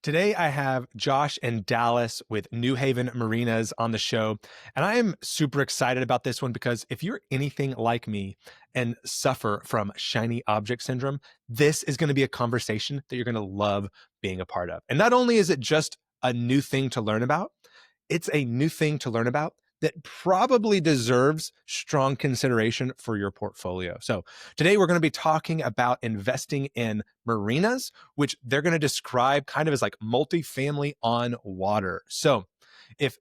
Today, I have Josh and Dallas with New Haven Marinas on the show. And I am super excited about this one because if you're anything like me and suffer from shiny object syndrome, this is going to be a conversation that you're going to love being a part of. And not only is it just a new thing to learn about, it's a new thing to learn about that probably deserves strong consideration for your portfolio. So today we're going to be talking about investing in marinas, which they're going to describe kind of as like multifamily on water. So if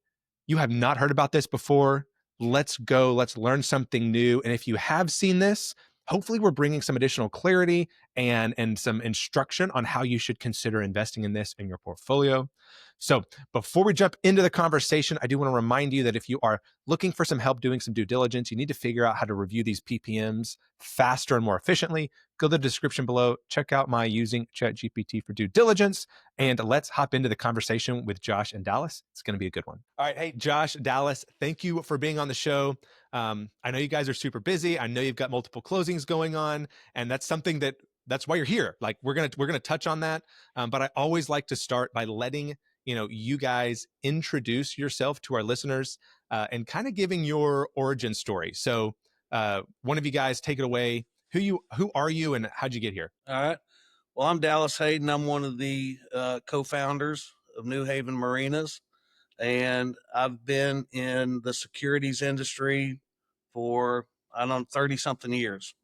you have not heard about this before, let's go, let's learn something new. And if you have seen this, hopefully we're bringing some additional clarity and some instruction on how you should consider investing in this in your portfolio. So before we jump into the conversation, I do want to remind you that if you are looking for some help doing some due diligence, you need to figure out how to review these PPMs faster and more efficiently. Go to the description below, check out my using ChatGPT for due diligence, and let's hop into the conversation with Josh and Dallas. It's going to be a good one. All right. Hey, Josh, Dallas, thank you for being on the show. I know you guys are super busy. I know you've got multiple closings going on, and that's something that's why you're here. Like we're gonna touch on that, but I always like to start by letting you guys introduce yourself to our listeners and kind of giving your origin story. So one of you guys take it away. Who are you and how'd you get here? All right. Well, I'm Dallas Hayden. I'm one of the co-founders of New Haven Marinas, and I've been in the securities industry for, I don't know, 30 something years.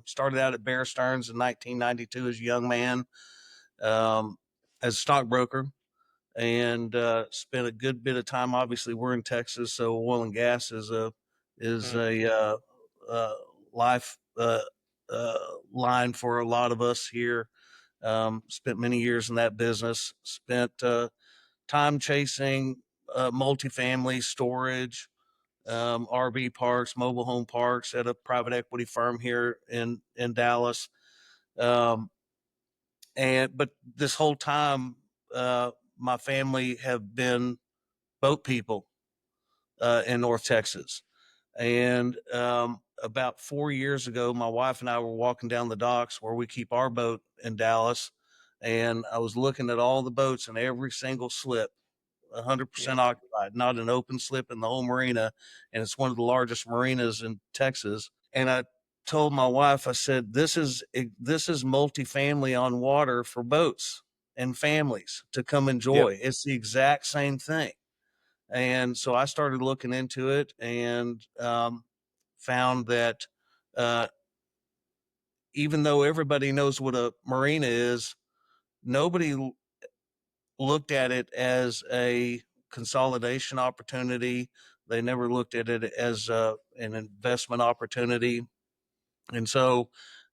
Started out at Bear Stearns in 1992 as a young man, as a stockbroker, and spent a good bit of time. Obviously, we're in Texas, so oil and gas is a life line for a lot of us here. Spent many years in that business. Spent time chasing multifamily storage, RV parks, mobile home parks at a private equity firm here in Dallas. But this whole time, my family have been boat people in North Texas. And about 4 years ago, my wife and I were walking down the docks where we keep our boat in Dallas. And I was looking at all the boats and every single slip, 100% occupied, not an open slip in the whole marina. And it's one of the largest marinas in Texas. And I told my wife, I said, this is multifamily on water for boats and families to come enjoy. Yep. It's the exact same thing. And so I started looking into it and found that even though everybody knows what a marina is, nobody looked at it as a consolidation opportunity. They never looked at it as an investment opportunity. And so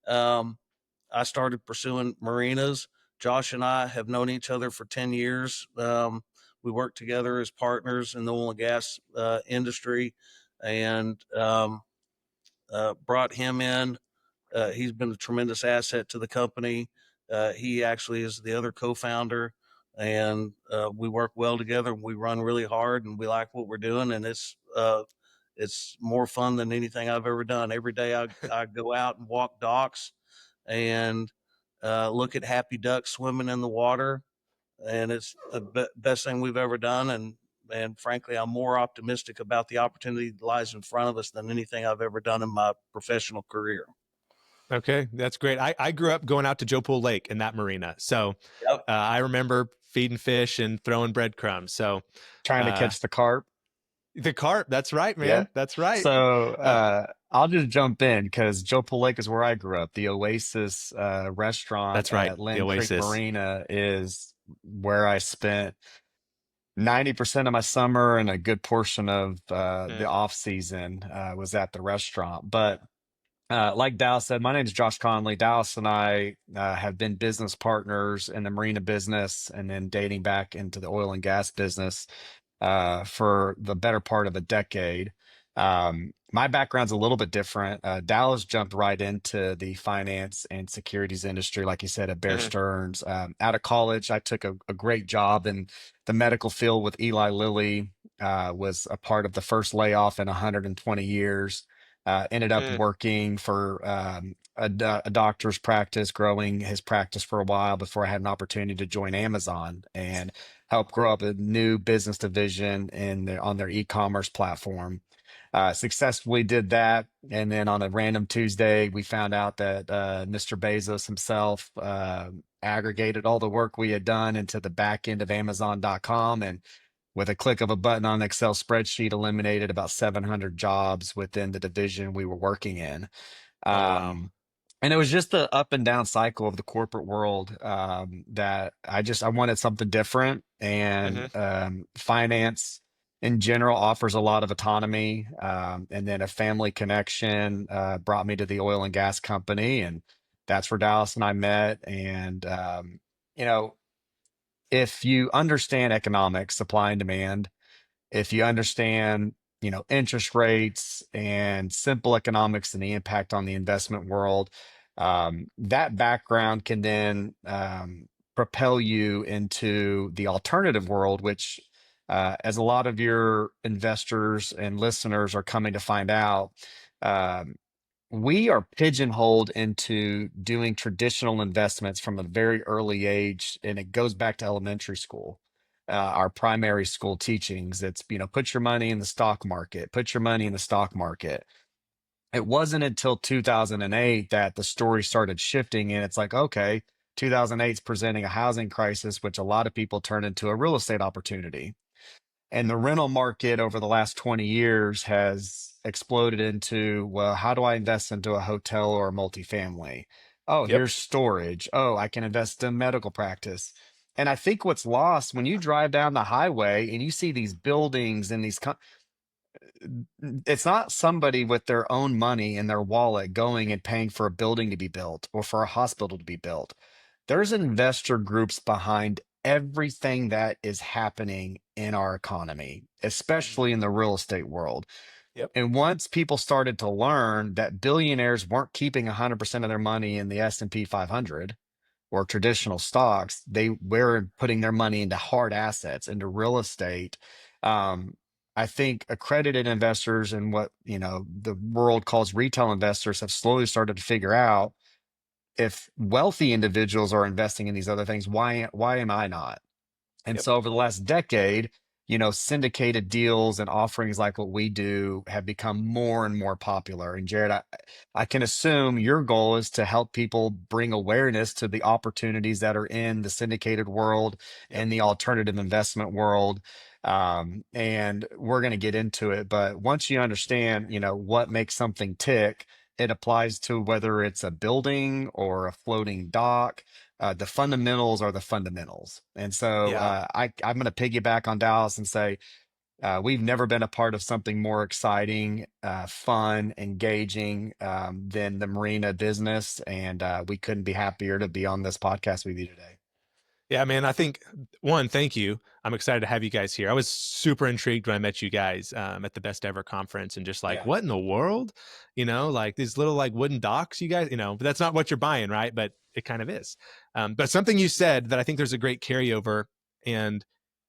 I started pursuing marinas. Josh and I have known each other for 10 years. We worked together as partners in the oil and gas industry, and brought him in. He's been a tremendous asset to the company. He actually is the other co-founder, and we work well together. We run really hard, and we like what we're doing, and it's more fun than anything I've ever done. Every day I go out and walk docks and look at happy ducks swimming in the water, and it's the best thing we've ever done. And frankly, I'm more optimistic about the opportunity that lies in front of us than anything I've ever done in my professional career. Okay, that's great. I grew up going out to Joe Pool Lake in that marina. So Yep. I remember feeding fish and throwing breadcrumbs. So Trying to catch the carp. the carp, that's right, Yeah. man. That's right. So I'll just jump in because Joe Pool Lake is where I grew up. The Oasis restaurant That's right. at The Lynn Creek Oasis. Marina is where I spent 90% of my summer and a good portion of the off season was at the restaurant. But like Dallas said, my name is Josh Conley. Dallas and I have been business partners in the marina business and then dating back into the oil and gas business for the better part of a decade. My background's a little bit different. Dallas jumped right into the finance and securities industry, like you said, at Bear Stearns. Out of college, I took a great job in the medical field with Eli Lilly, was a part of the first layoff in 120 years. Ended up working for a doctor's practice, growing his practice for a while before I had an opportunity to join Amazon and help grow up a new business division on their e-commerce platform. Successfully did that, and then on a random Tuesday, we found out that Mr. Bezos himself aggregated all the work we had done into the back end of Amazon.com, and with a click of a button on an Excel spreadsheet, eliminated about 700 jobs within the division we were working in. Oh, wow. Um, and it was just the up and down cycle of the corporate world, that I wanted something different. And Hmm. finance in general offers a lot of autonomy. And then a family connection brought me to the oil and gas company, and that's where Dallas and I met. And you know, if you understand economics, supply and demand, if you understand, interest rates and simple economics and the impact on the investment world, that background can then propel you into the alternative world, which, as a lot of your investors and listeners are coming to find out, um, we are pigeonholed into doing traditional investments from a very early age, and it goes back to elementary school. Our primary school teachings, it's, put your money in the stock market, put your money in the stock market. It wasn't until 2008 that the story started shifting, and it's like, okay, 2008 is presenting a housing crisis, which a lot of people turn into a real estate opportunity. And the rental market over the last 20 years has exploded into, well, how do I invest into a hotel or a multifamily? Oh, Yep. here's storage. Oh, I can invest in medical practice. And I think what's lost when you drive down the highway and you see these buildings and it's not somebody with their own money in their wallet going and paying for a building to be built or for a hospital to be built. There's investor groups behind everything that is happening in our economy, especially in the real estate world. Yep. And once people started to learn that billionaires weren't keeping 100% of their money in the S&P 500 or traditional stocks, they were putting their money into hard assets, into real estate. Um, I think accredited investors and what, the world calls retail investors have slowly started to figure out, if wealthy individuals are investing in these other things, why am I not? And Yep. so over the last decade, syndicated deals and offerings like what we do have become more and more popular. And Jared, I can assume your goal is to help people bring awareness to the opportunities that are in the syndicated world Yep. and the alternative investment world. And we're going to get into it. But once you understand, what makes something tick, it applies to whether it's a building or a floating dock. The fundamentals are the fundamentals. And so Yeah. I'm going to piggyback on Dallas and say, we've never been a part of something more exciting, fun, engaging, than the marina business. And we couldn't be happier to be on this podcast with you today. Yeah, man. I think one, thank you. I'm excited to have you guys here. I was super intrigued when I met you guys at the Best Ever conference, and just like, Yeah. what in the world? Like these little like wooden docks, you guys. But that's not what you're buying, right? But it kind of is. But something you said that I think there's a great carryover, and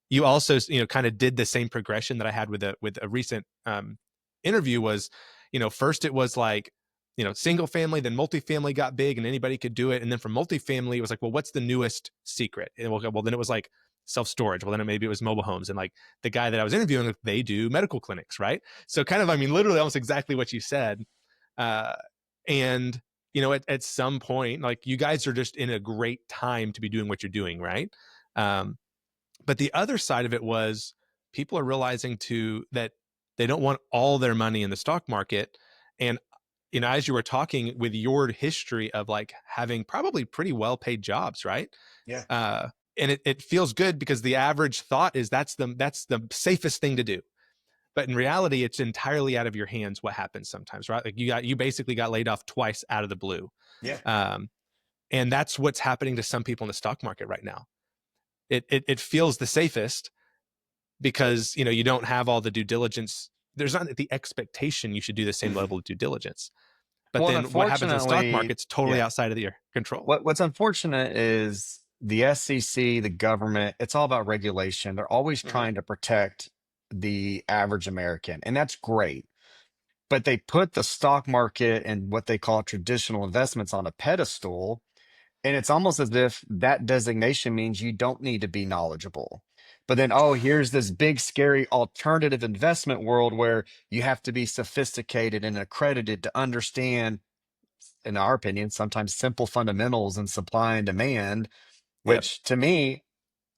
you also kind of did the same progression that I had with a recent interview was, first it was like, single family, then multifamily got big and anybody could do it. And then from multifamily, it was like, well, what's the newest secret? And well, then it was like self-storage. Well, then maybe it was mobile homes. And like the guy that I was interviewing with, they do medical clinics, right? So kind of, I mean, literally almost exactly what you said. Uh, and, at some point, like you guys are just in a great time to be doing what you're doing, right? Um, but the other side of it was people are realizing too that they don't want all their money in the stock market. And as you were talking with your history of like having probably pretty well paid jobs, right? Yeah. uh and it feels good because the average thought is that's the safest thing to do. But in reality, it's entirely out of your hands what happens sometimes, right? Like you basically got laid off twice out of the blue. Yeah. um and that's what's happening to some people in the stock market right now. It feels the safest because you don't have all the due diligence. There's not the expectation you should do the same Mhm. level of due diligence. But Well, and then what happens in the stock unfortunately, market's totally yeah. outside of your control. What's unfortunate is the SEC, the government, it's all about regulation. They're always Hmm. trying to protect the average American, and that's great. but they put the stock market and what they call traditional investments on a pedestal. And it's almost as if that designation means you don't need to be knowledgeable. But then, oh, here's this big, scary alternative investment world where you have to be sophisticated and accredited to understand, in our opinion, sometimes simple fundamentals and supply and demand, Yep. which to me,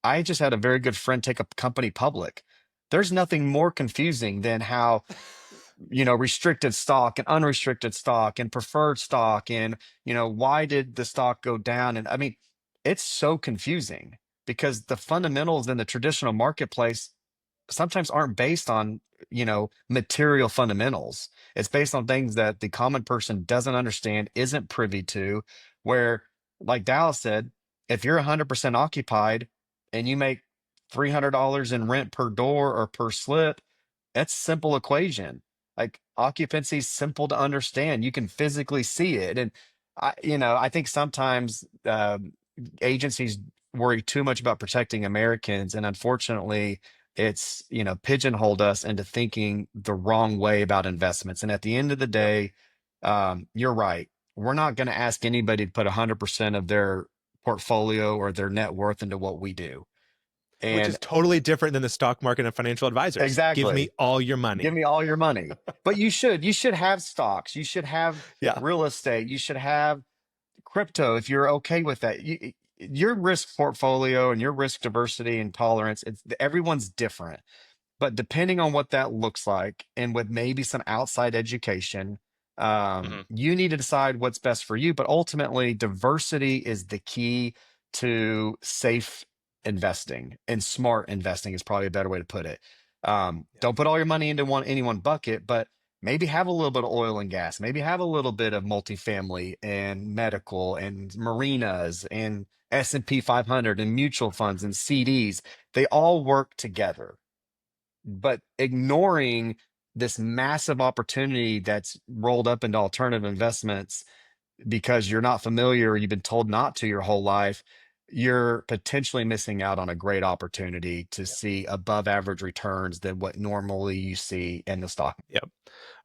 I just had a very good friend take a company public. There's nothing more confusing than how, restricted stock and unrestricted stock and preferred stock and, why did the stock go down? And I mean, it's so confusing because the fundamentals in the traditional marketplace sometimes aren't based on, material fundamentals. It's based on things that the common person doesn't understand, isn't privy to, where, like Dallas said, if you're 100% occupied and you make $300 in rent per door or per slip, that's simple equation. Like occupancy is simple to understand. You can physically see it. And I think sometimes agencies worry too much about protecting Americans, and unfortunately, it's pigeonholed us into thinking the wrong way about investments. And at the end of the Yep. day, you're right. We're not going to ask anybody to put 100% of their portfolio or their net worth into what we do. Which And is totally different than the stock market and financial advisors. Give me exactly. all your Give money. me all your money. But you should have stocks. You should have Yeah. real estate. You should have crypto if you're okay with that. Your risk portfolio and your risk diversity and tolerance, everyone's different. But depending on what that looks like, and with maybe some outside education, Hmm. you need to decide what's best for you. But ultimately, diversity is the key to safe investing, and smart investing is probably a better way to put it. Yeah. Don't put all your money into any one bucket, but maybe have a little bit of oil and gas, maybe have a little bit of multifamily and medical and marinas and S&P 500 and mutual funds and CDs. They all work together, but ignoring this massive opportunity that's rolled up into alternative investments because you're not familiar or you've been told not to your whole life, you're potentially missing out on a great opportunity to Yep. see above average returns than what normally you see in the stock. Yep.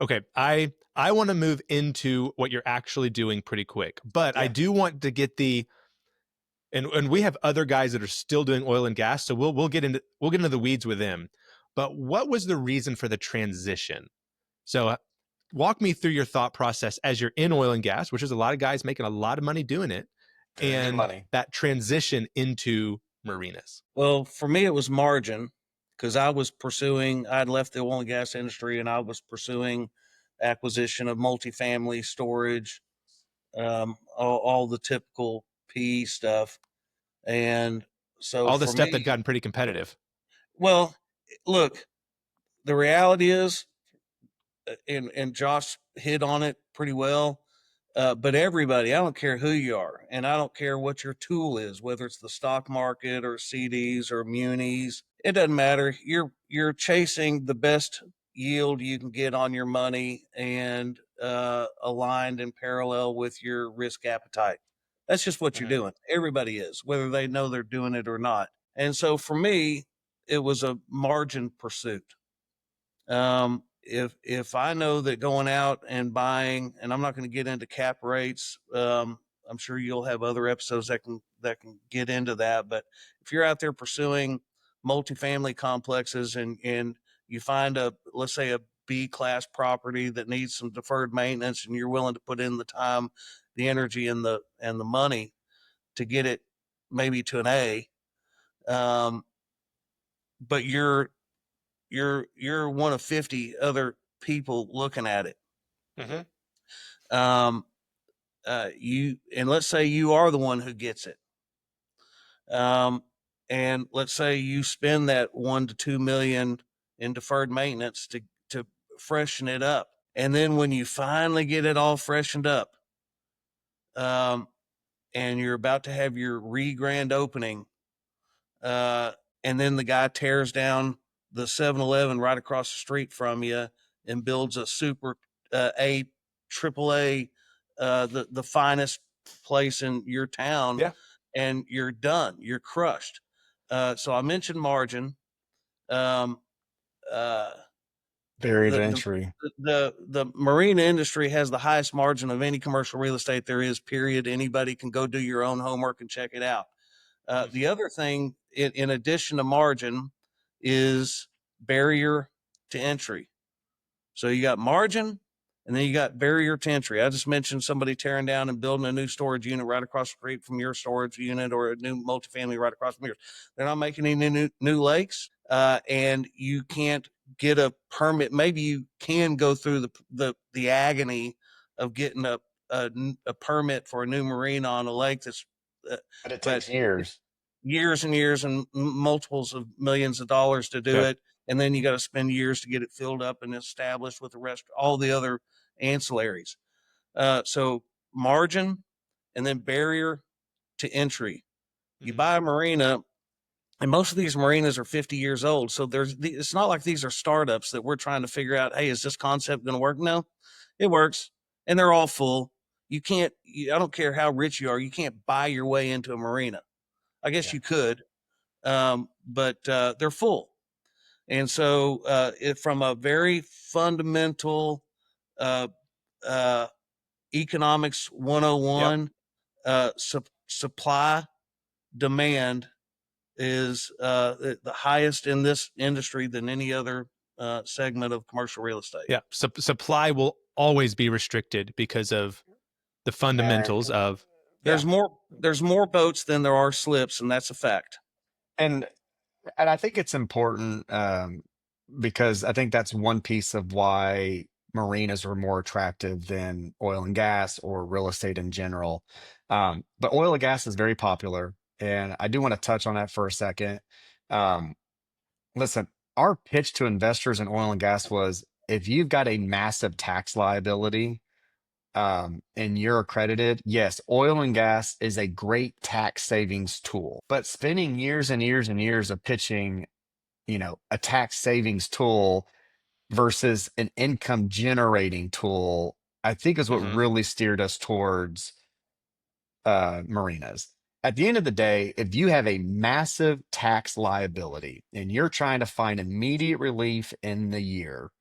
Okay. I want to move into what you're actually doing pretty quick, but I Yeah. do want to get and we have other guys that are still doing oil and gas, so we'll get into the weeds with them. But what was the reason for the transition? So walk me through your thought process as you're in oil and gas, which is a lot of guys making a lot of money doing it, Very good and money. that transition into marinas. Well, for me, it was margin because I'd left the oil and gas industry and I was pursuing acquisition of multifamily storage, all the typical PE stuff. And so All the for stuff that me, gotten pretty competitive. well, look, the reality is, and Josh hit on it pretty well. But everybody, I don't care who you are, and I don't care what your tool is, whether it's the stock market or CDs or munis. It doesn't matter. You're chasing the best yield you can get on your money and aligned and parallel with your risk appetite. That's just what you're Mhm. doing. Everybody is, whether they know they're doing it or not. And so for me, it was a margin pursuit. If I know that going out and buying, and I'm not going to get into cap rates, I'm sure you'll have other episodes that can get into that. But if you're out there pursuing multifamily complexes and you find let's say a B class property that needs some deferred maintenance, and you're willing to put in the time, the energy, and the money to get it maybe to an A, um, but you're one of 50 other people looking at it. Mhm. Um, you and let's say you are the one who gets it. Um, and let's say you spend that 1 to 2 million in deferred maintenance to freshen it up, and then when you finally get it all freshened up, um, and you're about to have your grand opening, uh, and then the guy tears down the 7-Eleven right across the street from you and builds a super A, triple A, the finest place in your town, Yeah. and you're done. You're crushed. So I mentioned margin. Um, uh, Barrier to the entry. the marina industry has the highest margin of any commercial real estate there is. Period. Anybody can go do your own homework and check it out. The other thing, in addition to margin, is barrier to entry. So you got margin, and then you got barrier to entry. I just mentioned somebody tearing down and building a new storage unit right across the street from your storage unit, or a new multifamily right across from yours. They're not making any new lakes, and you can't get a permit. Maybe you can go through the agony of getting a permit for a new marina on a lake that's, uh, But it but takes years. years and years and multiples of millions of dollars to do Yep. it, and then you got to spend years to get it filled up and established with the rest, all the other ancillaries. So margin, and then barrier to entry. You Mhm. buy a marina, and most of these marinas are 50 years old, so it's not like these are startups that we're trying to figure out, hey, is this concept going to work? No, it works, and they're all full. You can't, I don't care how rich you are, you can't buy your way into a marina. I guess Yeah. you could, but they're full. And so, from a very fundamental uh, uh, economics Yep. 101, supply demand is the highest in this industry than any other segment of commercial real estate. Yeah. Supply will always be restricted because of the fundamentals of, yeah. There's more boats than there are slips, and that's a fact. And and I think it's important because I think that's one piece of why marinas are more attractive than oil and gas or real estate in general. But oil and gas is very popular, and I do want to touch on that for a second. Um, Listen, our pitch to investors in oil and gas was if you've got a massive tax liability and you're accredited, yes, oil and gas is a great tax savings tool. But spending years and years and years of pitching, a tax savings tool versus an income generating tool, I think is what Mhm. really steered us towards marinas. At the end of the day, if you have a massive tax liability and you're trying to find immediate relief in the year,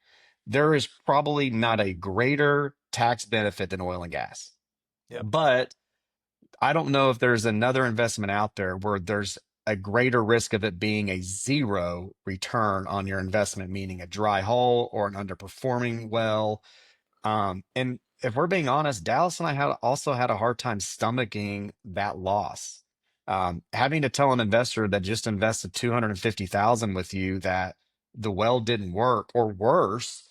there is probably not a greater tax benefit than oil and gas. Yep. But I don't know if there's another investment out there where there's a greater risk of it being a zero return on your investment, meaning a dry hole or an underperforming well. And if we're being honest, Dallas and I also had a hard time stomaching that loss. Having to tell an investor that just invested 250,000 with you that the well didn't work, or worse,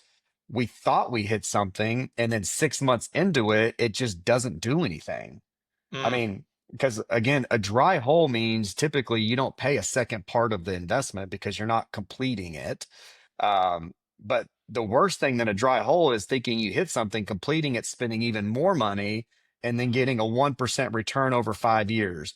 we thought we hit something, and then 6 months into it, it just doesn't do anything. I Mm. mean, because again, a dry hole means typically you don't pay a second part of the investment because you're not completing it. But the worst thing than a dry hole is thinking you hit something, completing it, spending even more money, and then getting a 1% return over 5 years.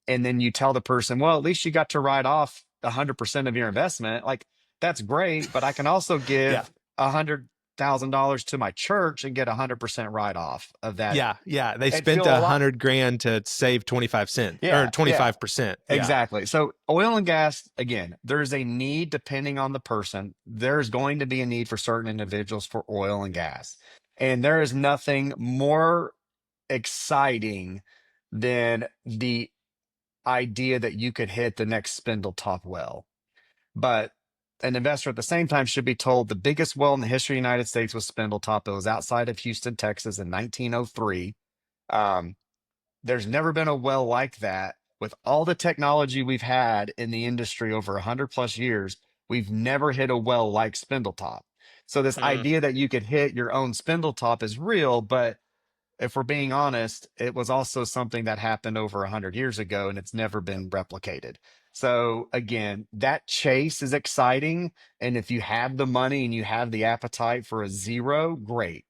And then you tell the person, well, at least you got to write off 100% of your investment. Like, that's great, but I can also Yeah. give $100,000 to my church and get 100% write off of that Yeah. Yeah. They and spent feel a lot. 100 grand to save 25 cents or Yeah, yeah. 25%. Yeah. Exactly. So oil and gas, again, there's a need depending on the person. There's going to be a need for certain individuals for oil and gas. And there is nothing more exciting than the idea that you could hit the next spindle top well. But an investor at the same time should be told the biggest well in the history of the United States was Spindletop. It was outside of Houston, Texas in 1903. Um, there's never been a well like that. With all the technology we've had in the industry over 100 plus years, we've never hit a well like Spindletop. So this Mm. idea that you could hit your own Spindletop is real, but if we're being honest, it was also something that happened over 100 years ago and it's never Yep. been replicated. So again, that chase is exciting. And if you have the money and you have the appetite for a zero, great.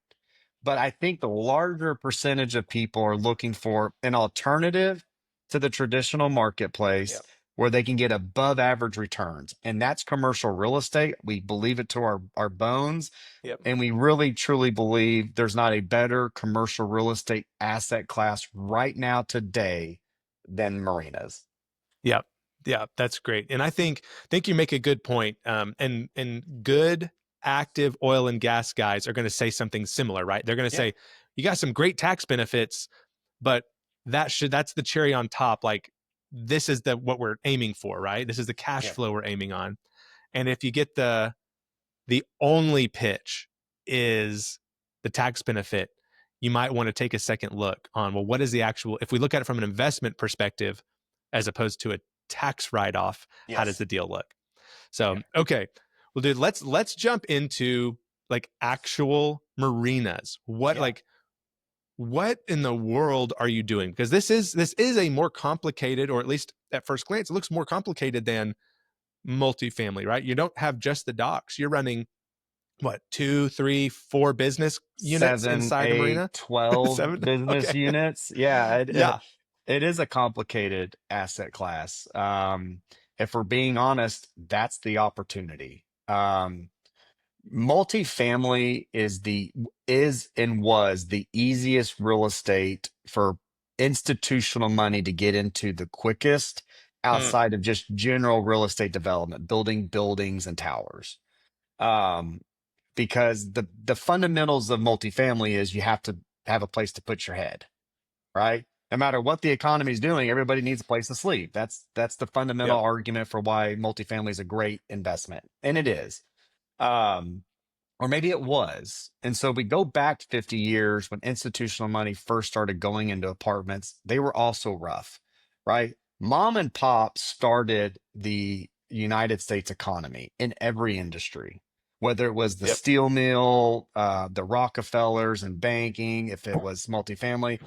But I think the larger percentage of people are looking for an alternative to the traditional marketplace Yep. where they can get above average returns. And that's commercial real estate. We believe it to our bones. Yep. And we really truly believe there's not a better commercial real estate asset class right now today than marinas. Yeah, yeah, that's great. And I think you make a good point. And good active oil and gas guys are going to say something similar, right? They're going to Yeah. say, you got some great tax benefits, but that's the cherry on top. Like, this is what we're aiming for, right? This is the cash Yeah. flow we're aiming on. And if you get the only pitch is the tax benefit, you might want to take a second look on, well, what is the actual, if we look at it from an investment perspective, as opposed to a tax write-off, how does Yes. the deal look? So, Yeah. okay. Well, dude, let's jump into like actual marinas. What, Yeah. like, what in the world are you doing? Because this is a more complicated, or at least at first glance, it looks more complicated than multifamily, right? You don't have just the docks. You're running what, 2, 3, 4 business units 7, inside the 8, marina? 12 7. business Okay. units. Yeah, Yeah. it is a complicated asset class. If we're being honest, that's the opportunity. Multifamily is and was the easiest real estate for institutional money to get into the quickest Mm. outside of just general real estate development, building buildings and towers. Um, because the fundamentals of multifamily is you have to have a place to put your head, right? No matter what the economy is doing, everybody needs a place to sleep. That's the fundamental Yep. argument for why multifamily is a great investment, and it is. Um, or maybe it was. And so we go back 50 years when institutional money first started going into apartments, they were also rough, right? Mom and pop started the United States economy in every industry, whether it was the Yep. steel mill, the Rockefellers and banking, if it was multifamily,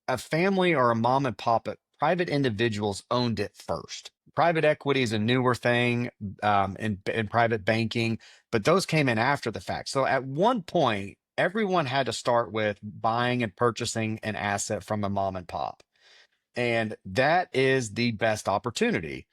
a family or a mom and pop, private individuals owned it first. Private equity is a newer thing in private banking, but those came in after the fact. So at one point, everyone had to start with buying and purchasing an asset from a mom and pop. And that is the best opportunity.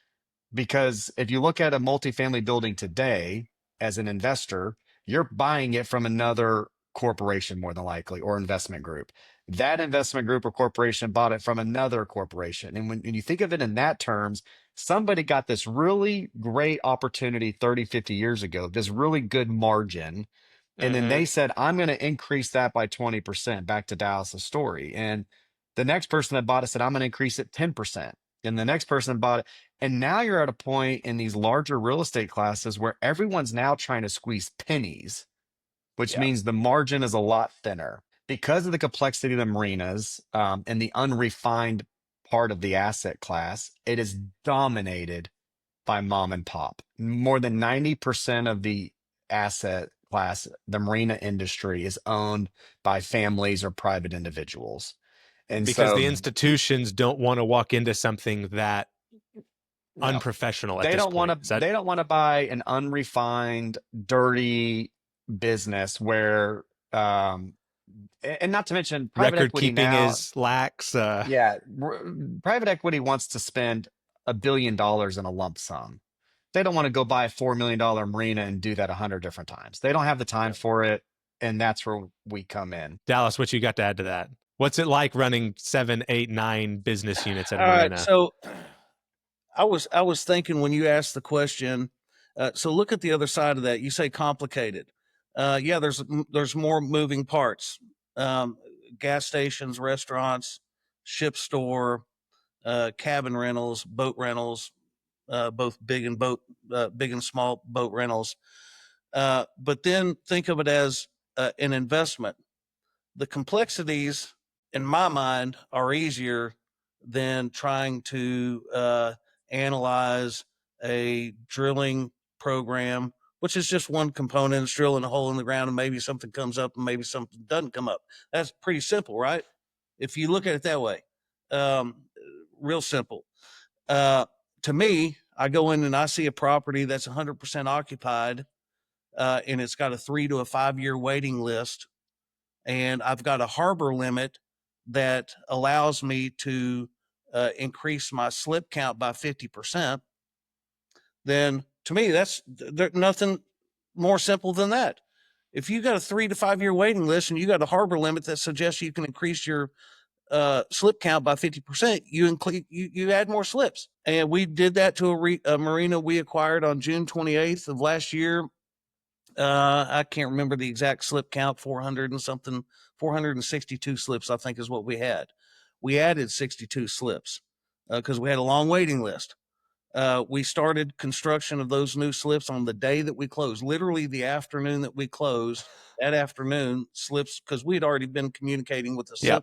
Because if you look at a multifamily building today as an investor, you're buying it from another corporation more than likely, or investment group. That investment group or corporation bought it from another corporation. And when you think of it in that terms, somebody got this really great opportunity 30, 50 years ago, this really good margin. And then Mm-hmm. they said, I'm going to increase that by 20%, back to Dallas's story. And the next person that bought it said, I'm going to increase it 10%. And the next person bought it. And now you're at a point in these larger real estate classes where everyone's now trying to squeeze pennies, which Yeah. means the margin is a lot thinner because of the complexity of the marinas and the unrefined part of the asset class. It is dominated by mom and pop. More than 90% of the asset class, the marina industry, is owned by families or private individuals. And Because the so, institutions don't want to walk into something that no, unprofessional at this point. Is that they don't want to buy an unrefined, dirty business where and not to mention private record equity keeping now. is lax? Yeah, private equity wants to spend $1 billion in a lump sum. They don't want to go buy a $4 million marina and do that 100 different times. They don't have the time Yep. for it, and that's where we come in. Dallas, what you got to add to that? What's it like running 7, 8, 9 business units at a All right. marina? So I was thinking when you asked the question. So look at the other side of that. You say complicated. Yeah, there's more moving parts. Um, Gas stations, restaurants, ship store, cabin rentals, boat rentals, both big and small boat rentals. But then think of it as an investment. The complexities, in my mind, are easier than trying to analyze a drilling program, which is just one component. It's drilling a hole in the ground, and maybe something comes up, and maybe something doesn't come up. That's pretty simple, right? If you look at it that way, um, real simple. Uh, to me, I go in and I see a property that's 100% occupied, and it's got a 3 to 5 year waiting list, and I've got a harbor limit that allows me to increase my slip count by 50%, then to me, there's nothing more simple than that. If you got a 3 to 5 year waiting list and you got a harbor limit that suggests you can increase your slip count by 50%, you add more slips. And we did that to a marina we acquired on June 28th of last year. I can't remember the exact slip count, 400 and something, 462 slips, I think is what we had. We added 62 slips because we had a long waiting list. We started construction of those new slips on the day that we closed, literally the afternoon that we closed. That afternoon, slips, because we had already been communicating with Yeah.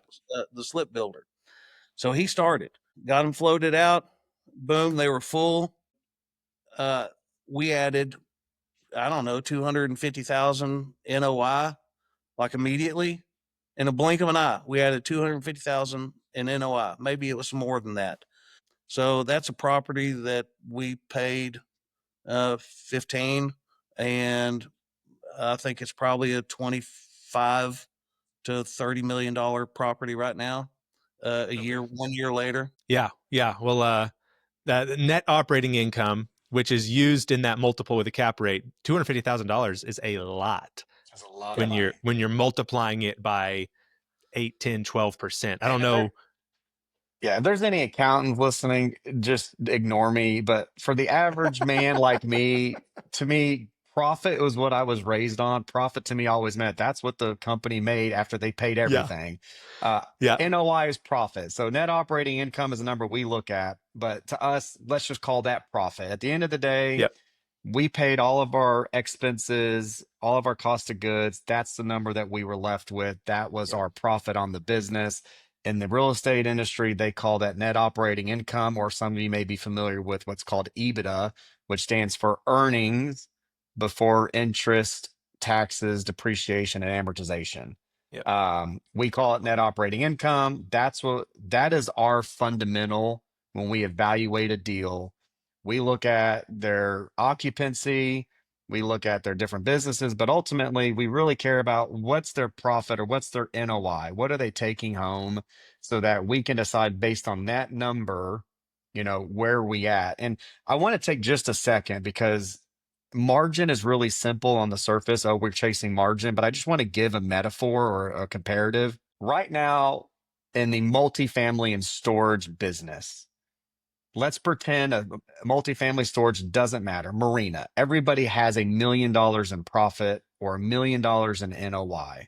the slip builder. So he started, got them floated out. Boom, they were full. Uh, we added, I don't know, 250,000 NOI like immediately. In a blink of an eye, we added 250,000 in NOI. Maybe it was more than that. So that's a property that we paid 15, and I think it's probably a 25 to $30 million property right now. Okay. 1 year later. Yeah. Yeah. Well, the net operating income, which is used in that multiple with a cap rate, $250,000 is a lot That's a lot of Yeah. money. when you're multiplying it by 8, 10, 12%. I don't And if there, know. yeah, if there's any accountants listening, just ignore me. But for the average man like me, to me, profit was what I was raised on. Profit to me always meant that's what the company made after they paid Yeah. everything. Uh, Yeah. NOI is profit. So net operating income is a number we look at. But to us, let's just call that profit. At the end of the day, Yep. we paid all of our expenses, all of our cost of goods. That's the number that we were left with. That was Yep. our profit on the business. In the real estate industry, they call that net operating income, or some of you may be familiar with what's called EBITDA, which stands for earnings before interest, taxes, depreciation, and amortization. Yep. We call it net operating income. That is our fundamental when we evaluate a deal. We look at their occupancy, we look at their different businesses, but ultimately we really care about what's their profit or what's their NOI. What are they taking home so that we can decide based on that number, where we at. And I want to take just a second because margin is really simple on the surface. Oh, we're chasing margin, but I just want to give a metaphor or a comparative. Right now in the multifamily and storage business, let's pretend a multifamily storage doesn't matter. Marina, everybody has $1 million in profit or $1 million in NOI.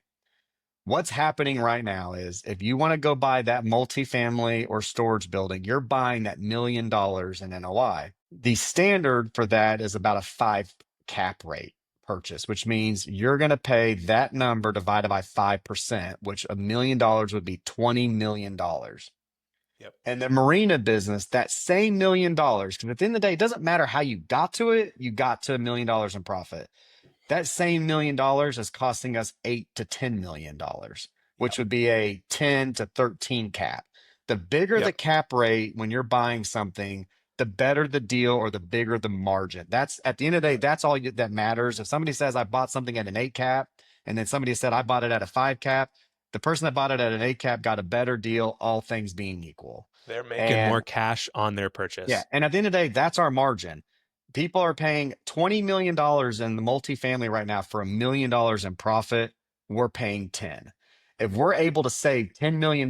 What's happening right now is if you want to go buy that multifamily or storage building, you're buying that $1 million in NOI. The standard for that is about a 5 cap rate purchase, which means you're going to pay that number divided by 5%, which $1 million would be $20 million. Yep. And the marina business, that same $1 million, because at the end of the day, it doesn't matter how you got to it, you got to $1 million in profit. That same $1 million is costing us $8 to $10 million, Yep. which would be a 10 to 13 cap. The bigger the Yep. cap rate when you're buying something, the better the deal or the bigger the margin. That's at the end of the day, that's all that matters. If somebody says I bought something at an 8 cap, and then somebody said I bought it at a 5 cap, the person that bought it at an 8 cap got a better deal, all things being equal. They're making And more cash on their yeah, purchase. and at the end of the day, that's our margin. People are paying $20 million in the multifamily right now for $1 million in profit. We're paying 10. If we're able to save $10 million,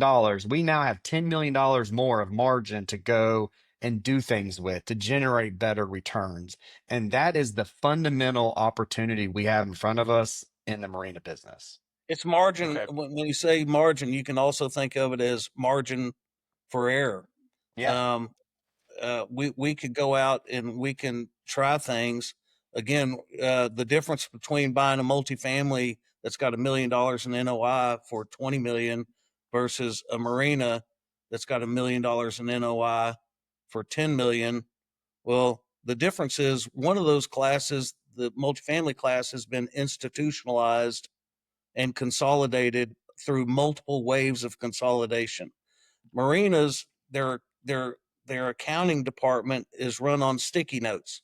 we now have $10 million more of margin to go and do things with to generate better returns. And that is the fundamental opportunity we have in front of us in the marina business. It's margin. Okay. When you say margin, you can also think of it as margin for error. Yeah. Um, we could go out and we can try things. Again, the difference between buying a multifamily that's got $1 million in NOI for 20 million versus a marina that's got $1 million in NOI for 10 million. Well, the difference is one of those classes, the multifamily class, has been institutionalized and consolidated through multiple waves of consolidation. Marinas, their accounting department is run on sticky notes.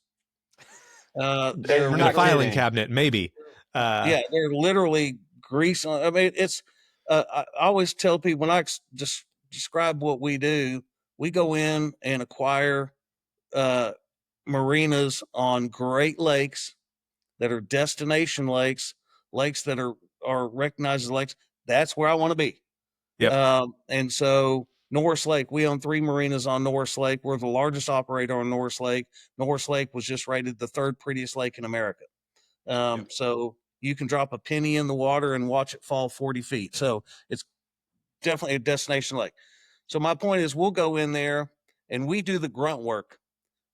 They're You're In a not filing literally, kidding. cabinet, maybe. Uh, yeah, they're literally grease. I mean, it's. I always tell people when I just describe what we do, we go in and acquire uh, marinas on Great Lakes that are destination lakes, lakes that are recognized as lakes. That's where I want to be. yep. And so Norris Lake, we own 3 marinas on Norris Lake. We're the largest operator on Norris Lake. Norris Lake was just rated the 3rd prettiest lake in America. Yep. So you can drop a penny in the water and watch it fall 40 feet. So it's definitely a destination lake. So my point is, we'll go in there and we do the grunt work.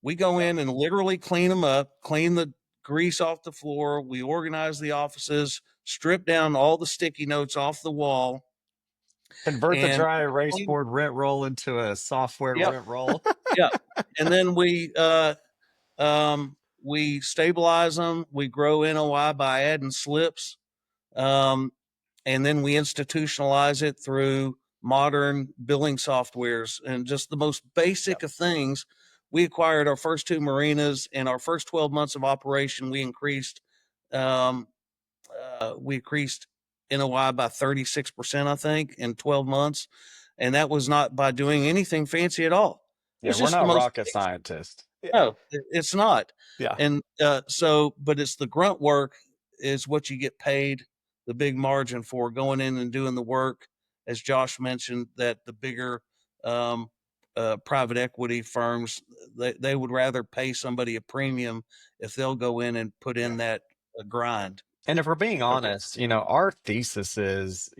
We go Yep. in and literally clean them up, clean the grease off the floor. We organize the offices, strip down all the sticky notes off the wall, Convert the and dry erase clean. board rent roll into a software Yep, rent roll. yep. And then we stabilize them. We grow NOI by adding slips. Um, and then we institutionalize it through modern billing softwares and just the most basic Yep. of things. We acquired our first 2 marinas. In our first 12 months of operation, um, we increased NOI by 36%, I think, in 12 months. And that was not by doing anything fancy at all. It Yeah, was we're just the not most rocket basic. scientists. Yeah. No, it's not. Yeah. And but it's the grunt work is what you get paid the big margin for, going in and doing the work. As Josh mentioned, that the bigger um, private equity firms, they would rather pay somebody a premium if they'll go in and put Yeah. in that grind. And if we're being Okay. honest, our thesis is,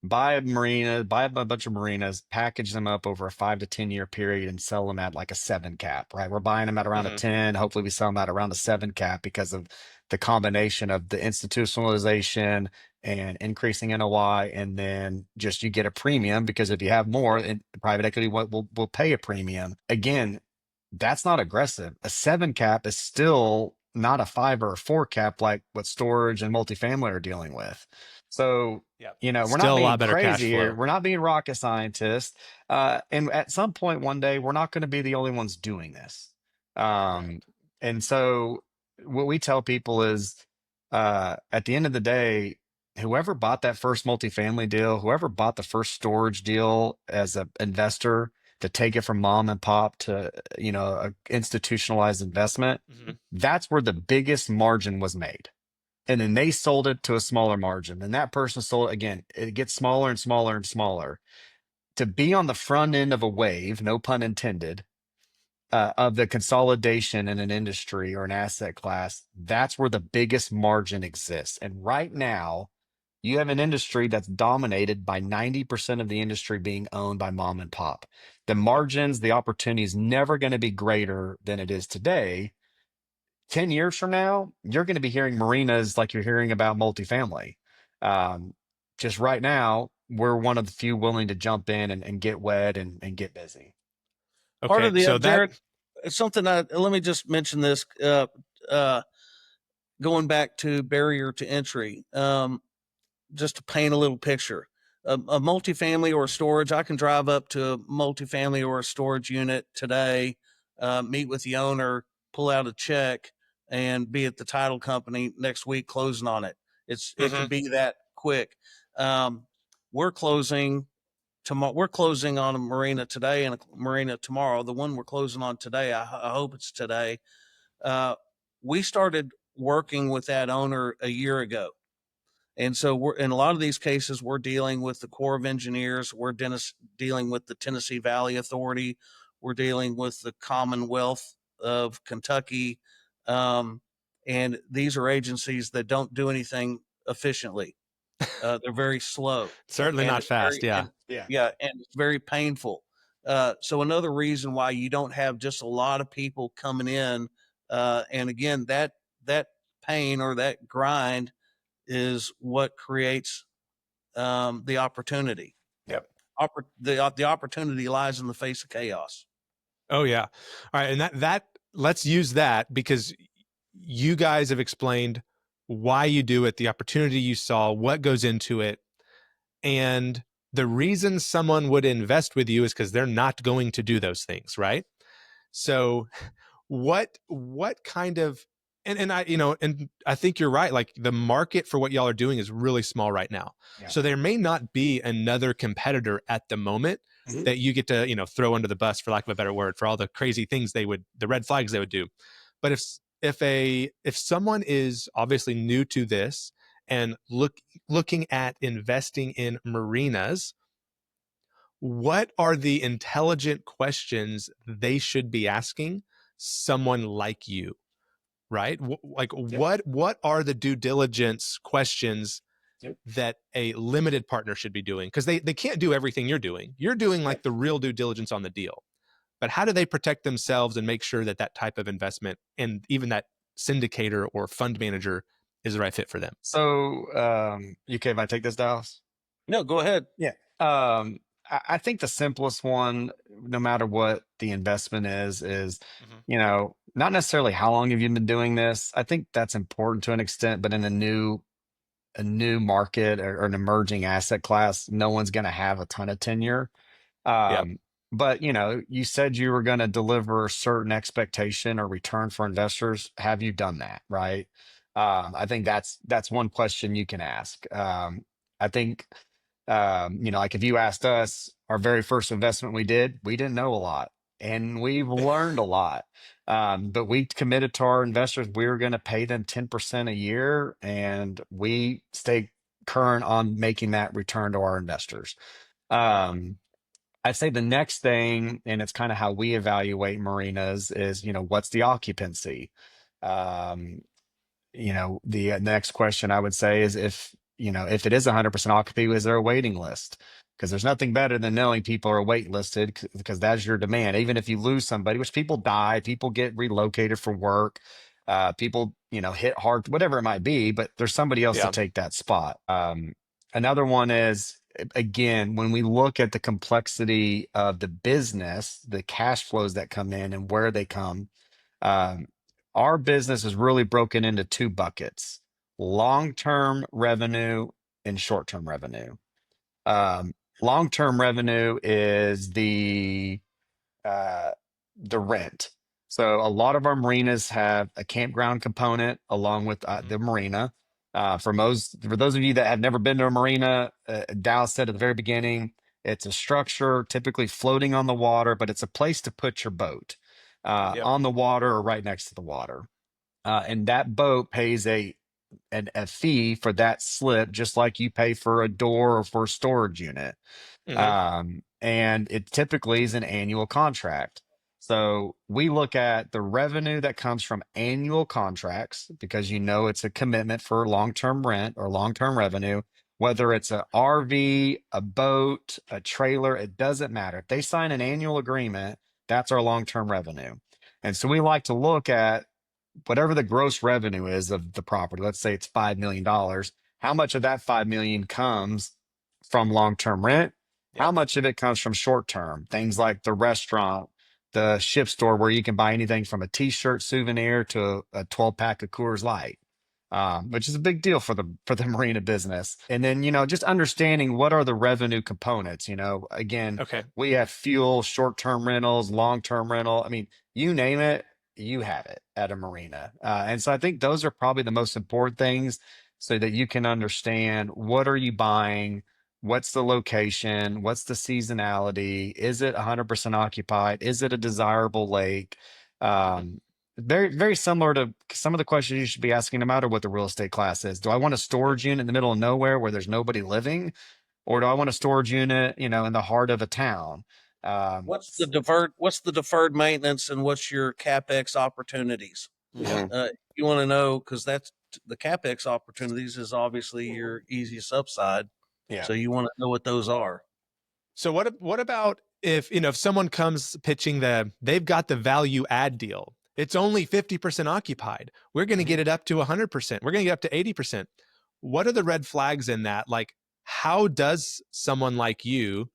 buy a marina, buy a bunch of marinas, package them up over a 5 to 10 year period and sell them at like a 7 cap, right? We're buying them at around a Mhm. 10. Hopefully we sell them at around a 7 cap because of the combination of the institutionalization and increasing NOI. And then just you get a premium because if you have more, and private equity will pay a premium. Again, that's not aggressive. A 7 cap is still not a 5 or a 4 cap like what storage and multifamily are dealing with. So, Yep. we're not Still a being lot better cash crazy here. flow. We're not being rocket scientists. And at some point one day, we're not going to be the only ones doing this. Right. Um, and so what we tell people is at the end of the day, whoever bought that first multifamily deal, whoever bought the first storage deal as an investor to take it from mom and pop to a institutionalized investment, Mhm. that's where the biggest margin was made. And then they sold it to a smaller margin, and that person sold it again. It gets smaller and smaller and smaller. To be on the front end of a wave, no pun intended, of the consolidation in an industry or an asset class, that's where the biggest margin exists. And right now, you have an industry that's dominated by 90% of the industry being owned by mom and pop. The Yep. margins, the opportunity is never going to be greater than it is today. 10 years from now, you're going to be hearing marinas like you're hearing about multifamily. Um, just right now, we're one of the few willing to jump in and get wet and get busy. Part Okay. of the So that. Jared, it's something let me just mention this. Uh, Going back to barrier to entry. Just to paint a little picture. A multifamily or a storage, I can drive up to a multifamily or a storage unit today, meet with the owner, pull out a check, and be at the title company next week closing on it. It can Mhm. be that quick. Um, we're closing tomorrow. We're closing on a marina today and a marina tomorrow. The one we're closing on today, I hope it's today. Uh, we started working with that owner a year ago, and so we're in a lot of these cases, we're dealing with the Corps of Engineers, dealing with the Tennessee Valley Authority, we're dealing with the Commonwealth of Kentucky. Um, and these are agencies that don't do anything efficiently. They're very slow, Certainly and not it's fast. Yeah. Yeah. yeah, and it's very painful. So another reason why you don't have just a lot of people coming in, and again, that pain or that grind is what creates the opportunity. Yep. The opportunity lies in the face of chaos. Oh yeah. All right. And that let's use that because you guys have explained why you do it, the opportunity you saw, what goes into it. And the reason someone would invest with you is because they're not going to do those things, right? So what kind of and I and I think you're right. Like the market for what y'all are doing is really small right now. Yeah. So there may not be another competitor at the moment Mhm. that you get to, throw under the bus for lack of a better word for all the crazy things the red flags they would do. But if someone is obviously new to this and looking at investing in marinas, what are the intelligent questions they should be asking someone like you right? Like Yep. what are the due diligence questions Yep. that a limited partner should be doing? Because they can't do everything you're doing. You're doing like Yep. the real due diligence on the deal. But how do they protect themselves and make sure that that type of investment and even that syndicator or fund manager is the right fit for them? So, you okay if I take this, Dallas? No, go ahead. Yeah. I think the simplest one, no matter what the investment is, Mhm. not necessarily how long have you been doing this. I think that's important to an extent, but in a new market or an emerging asset class, no one's going to have a ton of tenure. Yep. Um, but you said you were going to deliver a certain expectation or return for investors. Have you done that? Right. I think that's one question you can ask. I think like if you asked us, our very first investment we didn't know a lot, and we've learned a lot. But we committed to our investors we were going to pay them 10% a year, and we stay current on making that return to our investors. Um, I'd say the next thing, and it's kind of how we evaluate marinas, is what's the occupancy? Um, the next question I would say is if it is 100% occupancy, is there a waiting list? Because there's nothing better than knowing people are waitlisted because that's your demand. Even if you lose somebody, which people die, people get relocated for work, people hit hard, whatever it might be, but there's somebody else to Yeah. take that spot. Another one is, again, when we look at the complexity of the business, the cash flows that come in and where they come, um, our business is really broken into two buckets: long-term revenue and short-term revenue. Um, Long-term revenue is uh, the rent. So a lot of our marinas have a campground component along with Mhm. the marina. For those of you that have never been to a marina, Dallas said at the very beginning, it's a structure typically floating on the water, but it's a place to put your boat Yep. on the water or right next to the water. And that boat pays a fee for that slip, just like you pay for a door or for a storage unit. Hmm. And it typically is an annual contract. So we look at the revenue that comes from annual contracts because it's a commitment for long-term rent or long-term revenue, whether it's an RV, a boat, a trailer, it doesn't matter. If they sign an annual agreement, that's our long-term revenue. And so we like to look at whatever the gross revenue is of the property. Let's say it's $5 million. How much of that 5 million comes from long-term rent? How Yep. much of it comes from short-term? Things like the restaurant, the ship store where you can buy anything from a t-shirt souvenir to a 12-pack of Coors Light. Which is a big deal for the marina business. And then, just understanding what are the revenue components. Again, Okay. we have fuel, short-term rentals, long-term rental. I mean, you name it, you have it at a marina. And so I think those are probably the most important things so that you can understand what are you buying, what's the location, what's the seasonality, is it 100% occupied, is it a desirable lake? Hmm. Um, Very, very similar to some of the questions you should be asking no matter what the real estate class is. Do I want a Yep. storage unit in the middle of nowhere where there's nobody living? Or do I want a storage unit, in the heart of a town? Um, What's the deferred maintenance and what's your CapEx opportunities? Yeah. You want to know because that's the CapEx opportunities is obviously your easiest upside. yeah. So you want to know what those are. So what about if someone comes pitching they've got the value add deal. It's only 50% occupied. We're going to Mhm. get it up to 100%. We're going to get up to 80%. What are the red flags in that? Like how does someone like you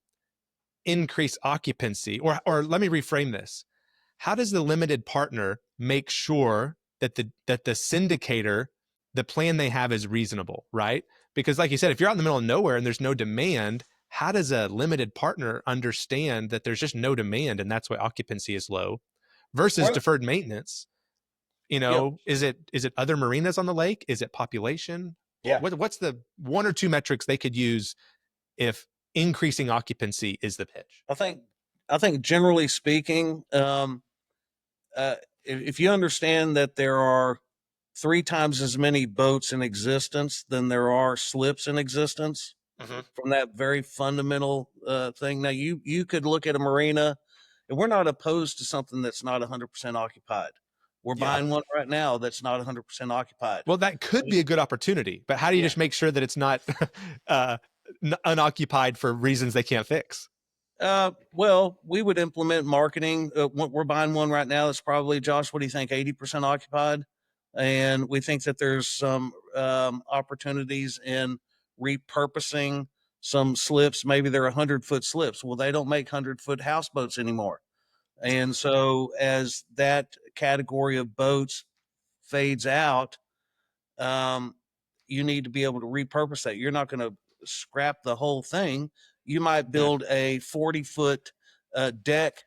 increase occupancy? Or let me reframe this. How does the limited partner make sure that the syndicator, the plan they have is reasonable, right? Because like you said, if you're out in the middle of nowhere and there's no demand, how does a limited partner understand that there's just no demand and that's why occupancy is low versus Well, deferred maintenance? yeah, Is it other marinas on the lake? Is it population? Yeah. What's the one or two metrics they could use if increasing occupancy is the pitch? I think I think generally speaking, uh, if you understand that there are three times as many boats in existence than there are slips in existence, Mhm. from that very fundamental thing. Now, you could look at a marina, and we're not opposed to something that's not 100% occupied. We're Yeah. buying one right now that's not 100% occupied. Well, that could be a good opportunity, but how do you Yeah. just make sure that it's not uh, unoccupied for reasons they can't fix? Well, we would implement marketing. We're buying one right now that's probably, Josh, what do you think, 80% occupied? And we think that there's some opportunities in repurposing some slips. Maybe they're 100-foot slips. Well, they don't make 100-foot houseboats anymore. And so as that category of boats fades out, um, you need to be able to repurpose that. You're not going to scrap the whole thing. You might Mm. build a 40-foot deck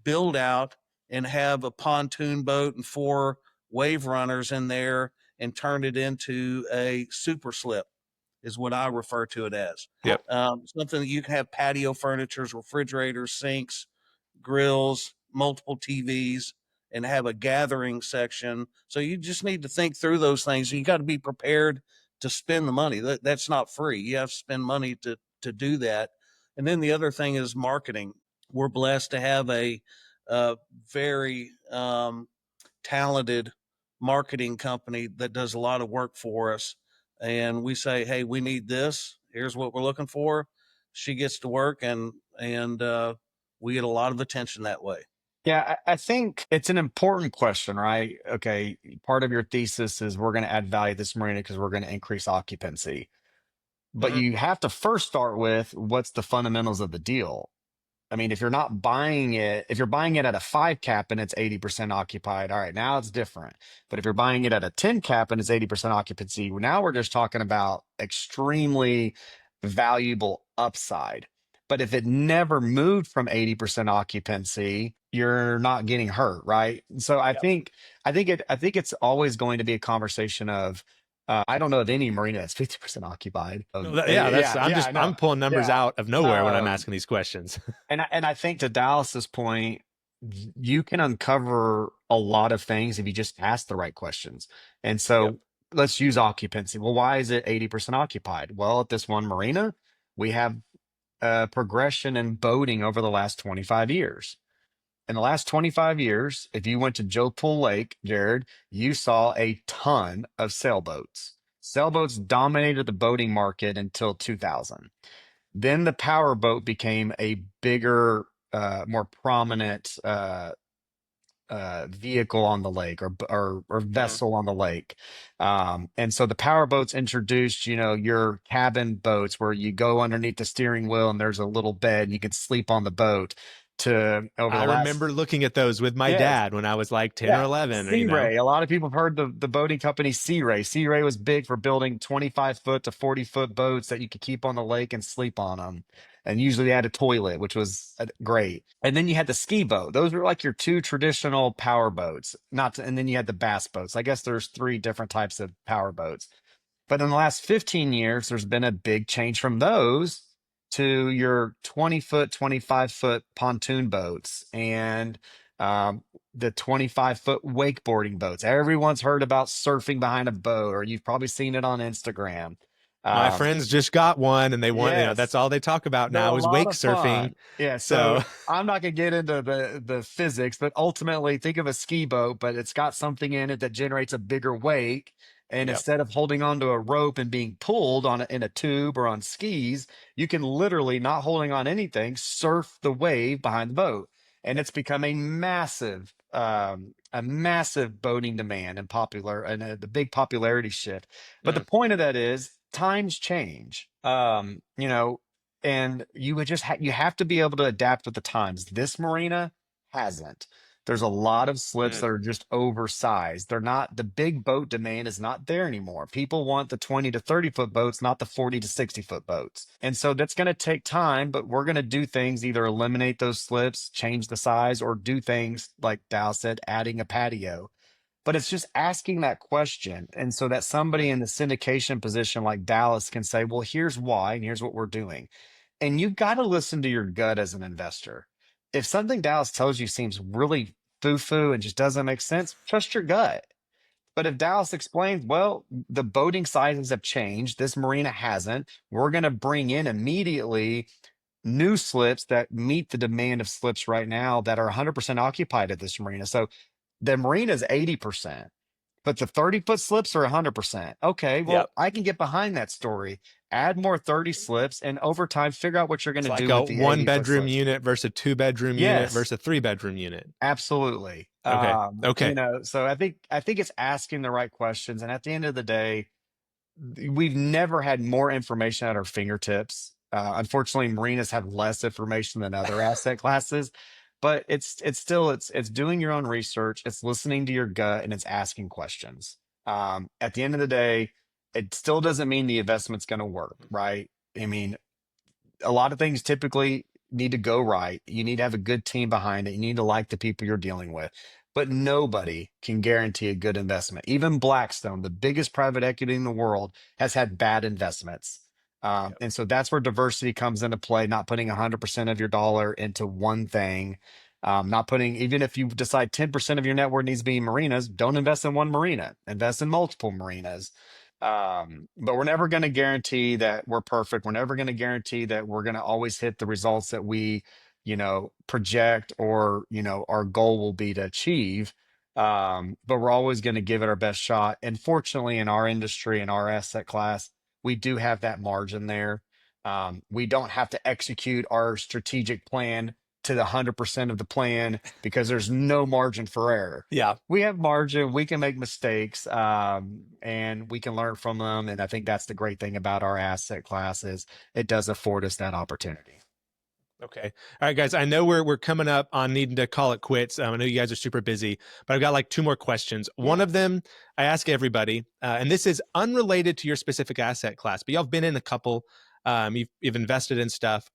build out and have a pontoon boat and 4 wave runners in there and turn it into a super slip, is what I refer to it as. Yep. Something that you can have patio furnitures, refrigerators, sinks, grills, multiple TVs, and have a gathering section. So you just need to think through those things. You got to be prepared to spend the money. That's not free. You have to spend money to do that. And then the other thing is marketing. We're blessed to have a very talented marketing company that does a lot of work for us. And we say, hey, we need this. Here's what we're looking for. She gets to work, and we get a lot of attention that way. Yeah, I think it's an important question, right? Okay, part of your thesis is we're going to add value to this marina because we're going to increase occupancy. But Mhm. you have to first start with what's the fundamentals of the deal. I mean, if you're not buying it, if you're buying it at a 5 cap and it's 80% occupied, all right, now it's different. But if you're buying it at a 10 cap and it's 80% occupancy, now we're just talking about extremely valuable upside. But if it never moved from 80% occupancy, you're not getting hurt, right? So Yep. I think it's always going to be a conversation of I don't know of any marina that's 50% occupied. No, yeah, that's I know. I'm pulling numbers Yeah. out of nowhere when I'm Um, asking these questions. and I think to Dallas's point, you can uncover a lot of things if you just ask the right questions. And Yep. so let's use occupancy. Well, why is it 80% occupied? Well, at this one marina, we have progression in boating over the last 25 years. In the last 25 years, if you went to Joe Pool Lake, Jared, you saw a ton of sailboats. Sailboats dominated the boating market until 2000. Then the power boat became a bigger, more prominent vehicle on the lake or Mhm. vessel on the lake. And so the power boats introduced, you know, your cabin boats where you go underneath the steering wheel and there's a little bed and you can sleep on the boat. To over I the last remember looking at those with my Yes. dad when I was like 10 or Yeah, 11, or, Sea Ray. A lot of people have heard the boating company Sea Ray. Sea Ray was big for building 25-foot to 40-foot boats that you could keep on the lake and sleep on them. And usually they had a toilet, which was great. And then you had the ski boat. Those were like your two traditional power boats. And then you had the bass boats. I guess there's 3 different types of power boats. But in the last 15 years, there's been a big change from those to your 20-foot, 25-foot pontoon boats and the 25-foot wakeboarding boats. Everyone's heard about surfing behind a boat, or you've probably seen it on Instagram. my Um, friends just got one and they want, that's yes, all they talk about they're a now is lot wake of surfing. fun. Yeah, So, so I'm not gonna get into the physics, but ultimately think of a ski boat, but it's got something in it that generates a bigger wake. And yep. instead of holding onto a rope and being pulled in a tube or on skis, you can literally not holding on anything, surf the wave behind the boat. And it's become a massive boating demand and popular and the big popularity shift. But the Mm. point of that is times change. You know, and you would you have to be able to adapt with the times. This marina hasn't. There's a lot of slips Mm. that are just oversized. They're not, the big boat demand is not there anymore. People want the 20 to 30-foot boats, not the 40 to 60-foot boats. And so that's going to take time, but we're going to do things, either eliminate those slips, change the size, or do things like Dow said, adding a patio. But it's just asking that question. And so that somebody in the syndication position like Dallas can say, well, here's why, and here's what we're doing. And you've got to listen to your gut as an investor. If something Dallas tells you seems really foo-foo and just doesn't make sense, trust your gut. But if Dallas explains, well, the boating sizes have changed, this marina hasn't, we're going to bring in immediately new slips that meet the demand of slips right now that are 100% occupied at this marina. So The marina's 80%, but the 30-foot slips are 100%. Okay, Yep. well, I can get behind that story. Add more 30 slips, and over time, figure out what you're going It's to like do a with the one 80-foot bedroom slips. unit versus a two-bedroom unit Yes, versus a three-bedroom unit. absolutely. Okay. Okay. So I think it's asking the right questions, and at the end of the day, we've never had more information at our fingertips. Unfortunately, marinas have less information than other asset classes, but it's doing your own research, it's listening to your gut, and it's asking questions. At the end of the day, it still doesn't mean the investment's going to work, right? I mean, a lot of things typically need to go right. You need to have a good team behind it. You need to like the people you're dealing with. But nobody can guarantee a good investment. Even Blackstone, the biggest private equity in the world, has had bad investments. Yep. And so that's where diversity comes into play, not putting 100% of your dollar into one thing. Not putting, even if you decide 10% of your net worth needs to be marinas, don't invest in one marina, invest in multiple marinas. But we're never going to guarantee that we're perfect. We're never going to guarantee that we're going to always hit the results that we, project, or, our goal will be to achieve. But we're always going to give it our best shot. And fortunately, in our industry and our asset class, we do have that margin there. We don't have to execute our strategic plan to the 100% of the plan because there's no margin for error. Yeah. We have margin, we can make mistakes, and we can learn from them. And I think that's the great thing about our asset classes. It does afford us that opportunity. Okay. All right, guys. I know we're coming up on needing to call it quits. I know you guys are super busy, but I've got like two more questions. One Yeah. of them I ask everybody, and this is unrelated to your specific asset class, but y'all have been in a couple. You've invested in stuff.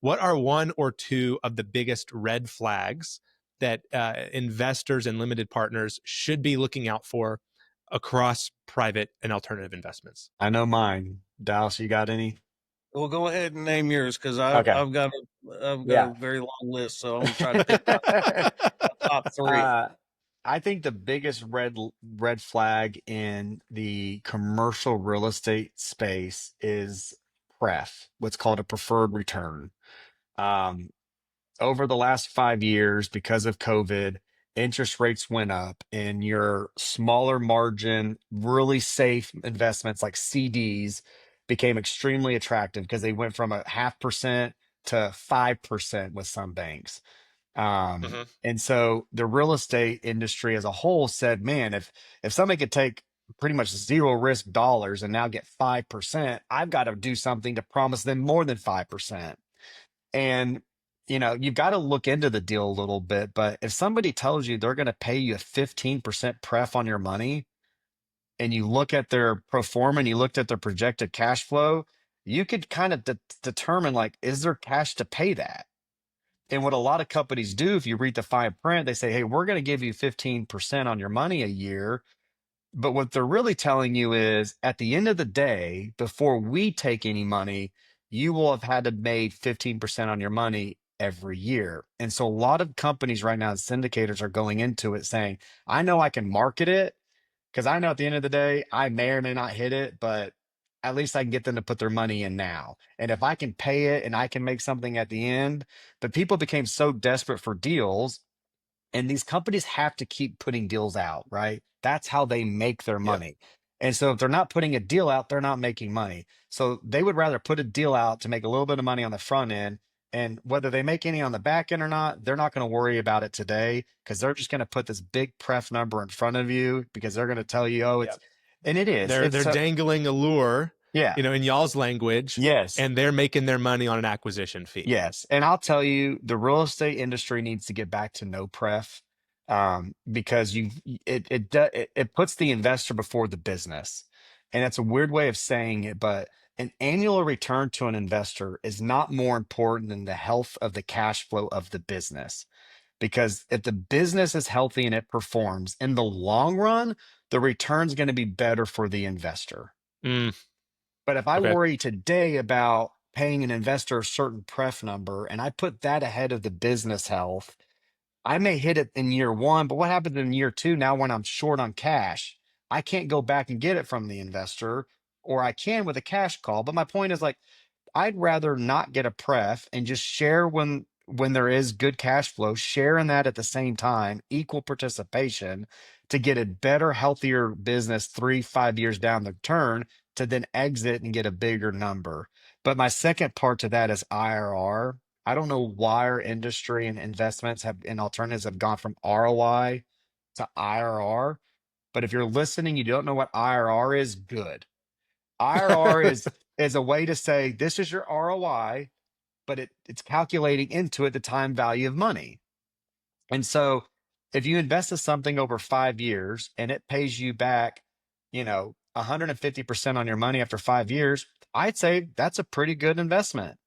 What are one or two of the biggest red flags that investors and limited partners should be looking out for across private and alternative investments? I know mine. Dallas, you got any? Well, go ahead and name yours because I've Okay. I've got I've got Yeah. a very long list, so I'm gonna try to pick my top three. uh, I think the biggest red flag in the commercial real estate space is what's called a preferred return. Um, Over the last 5 years, because of COVID, interest rates went up, and your smaller margin, really safe investments like CDs became extremely attractive because they went from a 0.5% to 5% with some banks. Hmm. And so the real estate industry as a whole said, man, if somebody could take pretty much zero risk dollars and now get 5%, I've got to do something to promise them more than 5%. And you've got to look into the deal a little bit, but if somebody tells you they're going to pay you a 15% pref on your money, and you look at their pro forma and you looked at their projected cash flow, you could kind of determine, like, is there cash to pay that? And what a lot of companies do, if you read the fine print, they say, hey, we're going to give you 15% on your money a year. But what they're really telling you is, at the end of the day, before we take any money, you will have had to made 15% on your money every year. And so a lot of companies right now, syndicators, are going into it saying, I know I can market it because I know at the end of the day, I may or may not hit it, but at least I can get them to put their money in now. And if I can pay it and I can make something at the end, but people became so desperate for deals, and these companies have to keep putting deals out, right? That's how they make their Yep. money. And so if they're not putting a deal out, they're not making money. So they would rather put a deal out to make a little bit of money on the front end. And whether they make any on the back end or not, they're not going to worry about it today because they're just going to put this big pref number in front of you because they're going to tell you, oh, Yep. and it is. They're It's they're so, dangling a lure, yeah. in y'all's language, Yes. and they're making their money on an acquisition fee. Yes, and I'll tell you, the real estate industry needs to get back to no pref, because it puts the investor before the business, and that's a weird way of saying it, but an annual return to an investor is not more important than the health of the cash flow of the business. Because if the business is healthy and it performs in the long run, the return's going to be better for the investor. Mm, But if I okay. worry today about paying an investor a certain pref number and I put that ahead of the business health, I may hit it in year one, but what happens in year two now when I'm short on cash? I can't go back and get it from the investor, or I can with a cash call. But my point is, like, I'd rather not get a pref and just share when there is good cash flow, share in that at the same time, equal participation to get a better, healthier business 3, 5 years down the turn to then exit and get a bigger number. But my second part to that is IRR. I don't know why our industry and investments have and alternatives have gone from ROI to IRR. But if you're listening, you don't know what IRR is, good. IRR is a way to say this is your ROI, but it's calculating into it the time value of money. And so if you invest in something over 5 years and it pays you back, 150% on your money after 5 years, I'd say that's a pretty good investment.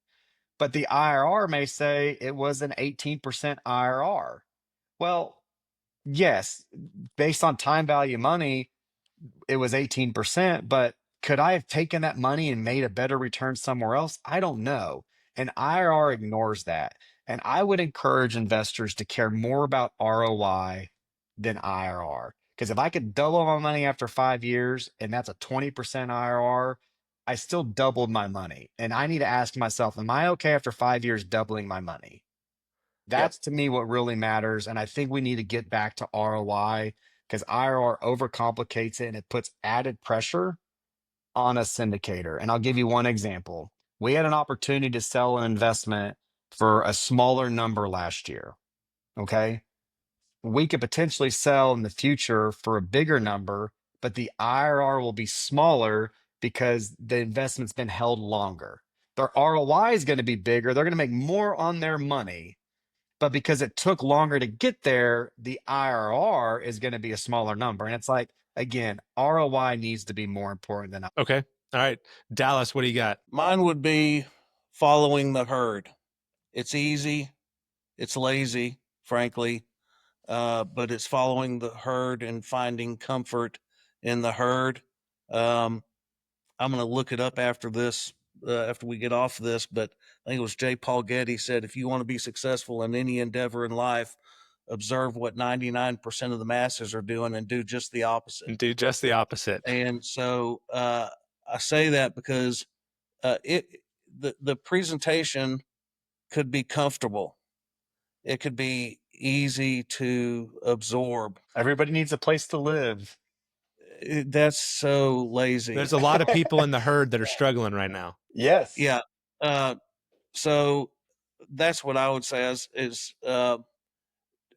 But the IRR may say it was an 18% IRR. Well, yes, based on time value of money, it was 18%, but could I have taken that money and made a better return somewhere else? I don't know. And IRR ignores that. And I would encourage investors to care more about ROI than IRR. Because if I could double my money after 5 years and that's a 20% IRR, I still doubled my money. And I need to ask myself, am I okay after 5 years doubling my money? Yep. That's to me what really matters. And I think we need to get back to ROI because IRR overcomplicates it and it puts added pressure on a syndicator. And I'll give you one example. We had an opportunity to sell an investment for a smaller number last year. Okay. We could potentially sell in the future for a bigger number, but the IRR will be smaller because the investment's been held longer. Their ROI is going to be bigger. They're going to make more on their money, but because it took longer to get there, the IRR is going to be a smaller number. And it's like, again, ROI needs to be more important than Okay. All right. Dallas, what do you got? Mine would be following the herd. It's easy, it's lazy, frankly, but it's following the herd and finding comfort in the herd. Um, I'm going to look it up after this, after we get off this, but I think it was J. Paul Getty said, if you want to be successful in any endeavor in life, observe what 99% of the masses are doing and do just the opposite. Do just the opposite. And so I say that because it the presentation could be comfortable. It could be easy to absorb. everybody needs a place to live. That's so lazy. There's a lot of people in the herd that are struggling right now. Yes. Yeah. So that's what I would say is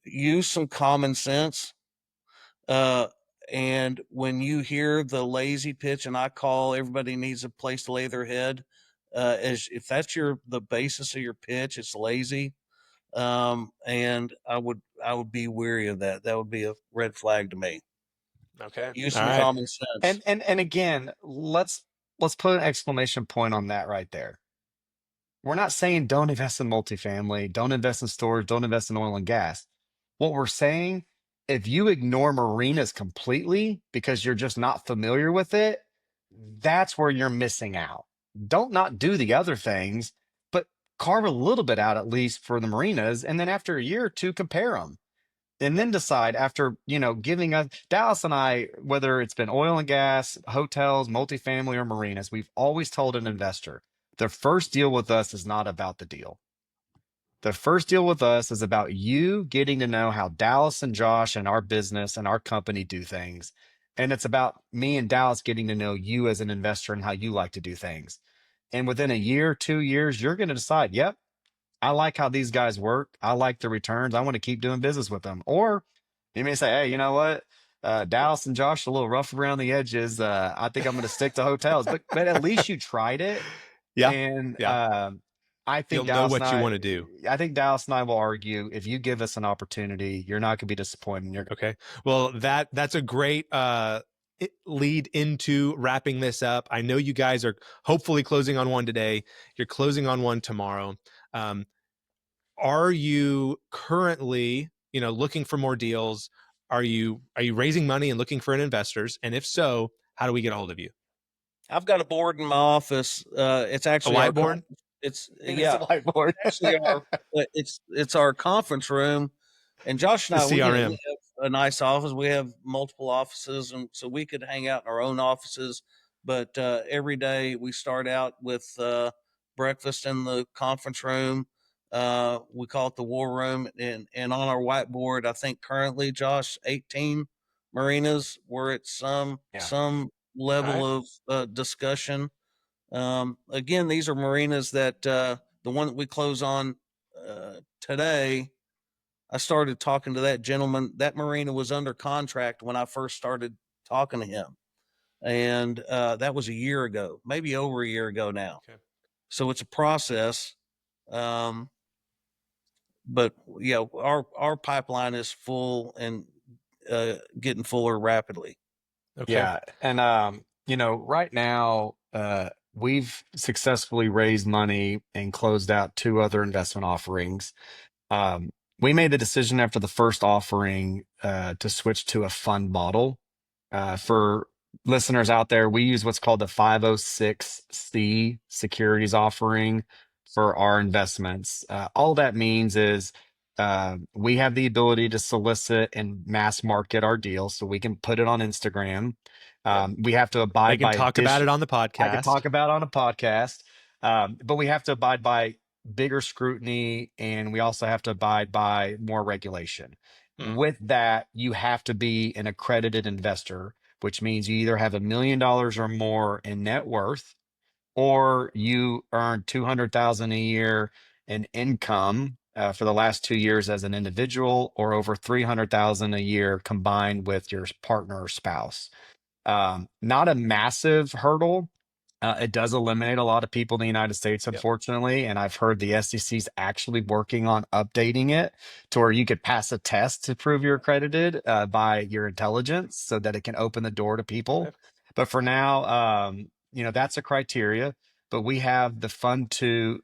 use some common sense. And when you hear the lazy pitch, and I call everybody needs a place to lay their head, as if that's the basis of your pitch, it's lazy. And I would be weary of that. That would be a red flag to me. Okay. Use All some right. common sense. And again, let's put an exclamation point on that right there. We're not saying don't invest in multifamily, don't invest in storage, don't invest in oil and gas. What we're saying, if you ignore marinas completely because you're just not familiar with it, that's where you're missing out. Don't not do the other things, but carve a little bit out at least for the marinas. And then after a year or two, compare them and then decide after, giving us Dallas and I, whether it's been oil and gas, hotels, multifamily, or marinas, we've always told an investor the first deal with us is not about the deal. The first deal with us is about you getting to know how Dallas and Josh and our business and our company do things. And it's about me and Dallas getting to know you as an investor and how you like to do things. And within a year, 2 years, you're going to decide, yep, I like how these guys work. I like the returns. I want to keep doing business with them. Or you may say, hey, you know what? Dallas and Josh are a little rough around the edges. I think I'm going to stick to hotels, but at least you tried it. Yeah. And Yeah. I think You'll know Dallas and what you I, want to do. I think Dallas and I will argue if you give us an opportunity, you're not going to be disappointed. You're Okay. Well, that's a great lead into wrapping this up. I know you guys are hopefully closing on one today. You're closing on one tomorrow. Are you currently, looking for more deals? Are you raising money and looking for investors? And if so, how do we get a hold of you? I've got a board in my office. It's A actually whiteboard? it's it's a whiteboard. actually it's our conference room. And Josh and The I, we CRM. have a nice office. We have multiple offices, and so we could hang out in our own offices. But every day we start out with breakfast in the conference room. We call it the war room, and on our whiteboard, I think currently, Josh, 18 marinas. We're at Yeah. some All right. level of discussion. Again, these are marinas that the one that we close on today. I started talking to that gentleman. That marina was under contract when I first started talking to him, and that was a year ago, maybe over a year ago now. Okay. So it's a process. Um, but yeah, our pipeline is full and getting fuller rapidly. Okay. Yeah. And, right now, we've successfully raised money and closed out two other investment offerings. Um, we made the decision after the first offering to switch to a fund model. For listeners out there, we use what's called the 506C securities offering for our investments. All that means is we have the ability to solicit and mass market our deal, so we can put it on Instagram. Yep. We have to They abide can by talk about it on the I could podcast. talk about on a podcast, but we have to abide by bigger scrutiny, and we also have to abide by more regulation. Mm. With that, you have to be an accredited investor, which means you either have $1 million or more in net worth, or you earn 200,000 a year in income for the last 2 years as an individual, or over 300,000 a year combined with your partner or spouse. Not a massive hurdle. It does eliminate a lot of people in the United States, Yep. unfortunately. And I've heard the SEC's actually working on updating it to where you could pass a test to prove you're accredited by your intelligence so that it can open the door to people. Okay. But for now, that's a criteria. But we have the Fund 2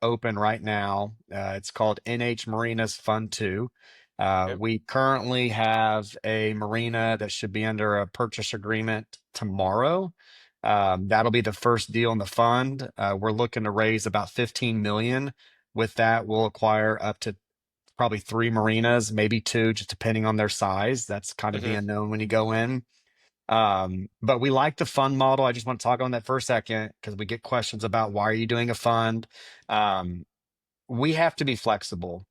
open right now. It's called NH Marinas Fund 2. Okay. We currently have a marina that should be under a purchase agreement tomorrow. That'll be the first deal in the fund. We're looking to raise about 15 million. With that, we'll acquire up to probably three marinas, maybe two, just depending on their size. That's kind of the Mm-hmm. unknown when you go in. But we like the fund model. I just want to talk on that for a second because we get questions about why are you doing a fund? Um, we have to be flexible.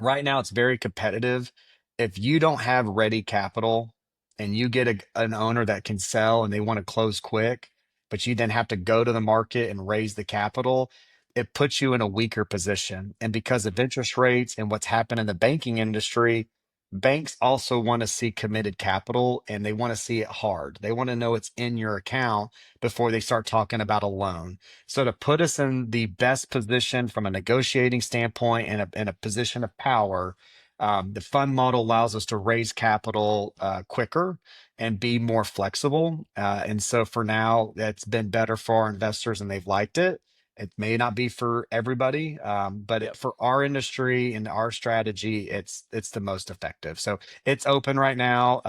Right now, it's very competitive. If you don't have ready capital and you get an owner that can sell and they want to close quick, but you then have to go to the market and raise the capital, it puts you in a weaker position. And because of Mm-hmm. interest rates and what's happened in the banking industry, banks also want to see committed capital and they want to see it hard. They want to know it's in your account before they start talking about a loan. So to put us in the best position from a negotiating standpoint and in a position of power, the fund model allows us to raise capital quicker and be more flexible. And so for now, that's been better for our investors and they've liked it. It may not be for everybody, but Yep. for our industry and our strategy, it's the most effective. So it's open right now.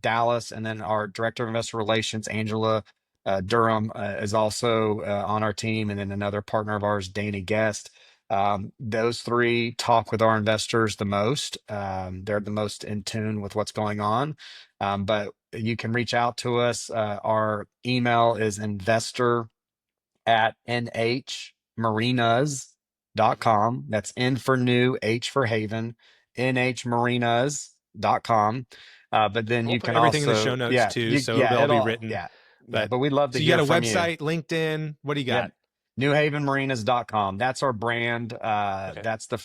Dallas, and then our director of investor relations, Angela Durham, is also on our team, and then another partner of ours, Dana Guest. Those three talk with our investors the most. They're the most in tune with what's going on. But you can reach out to us. Our email is Mm-hmm. investor@nhmarinas.com. That's N for new, H for Haven, nhmarinas.com. But then We'll you put can everything in the show also, notes yeah, too, so it'll all be written. yeah, But but we'd love to so you got hear a from you. website, LinkedIn. What do you Yep. got? Newhavenmarinas.com. That's our brand. Okay. That's the